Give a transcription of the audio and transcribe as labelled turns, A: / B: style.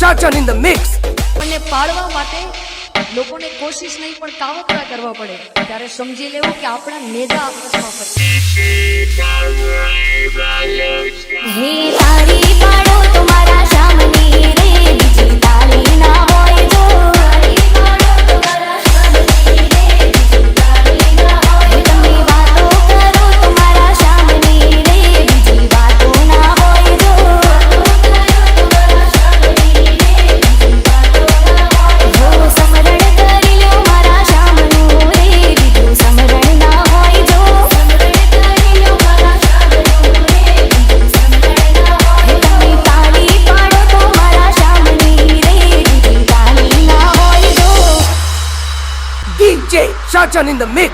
A: Shachan in the mix.
B: અને પાડવા માટે લોકોને કોશિશ નહીં પણ કાવતરા કરવા પડે ત્યારે સમજી લેવું કે આપણા નેજા આપસમાં ફરે
C: હે તારી પાડો તમારા સામની રે બીજી તાળી ના હોય જો તારી પાડો તમારા સામની રે બીજી તાળી ના હોય તમે વાતો કરો તમારા સામની રે બીજી વાતો ના હોય જો તમારા સામની રે બીજી વાતો ના હોય જો સમરણ કરી લો મારા સામનું રે બીજું સમરણ ના હોય જો સમરણ કરી લો મારા સામનું રે બીજું સમરણ ના હોય તમે તાળી પાડો તો મારા સામની રે બીજી તાળી ના હોય જો
A: DJ Shachan in the mix.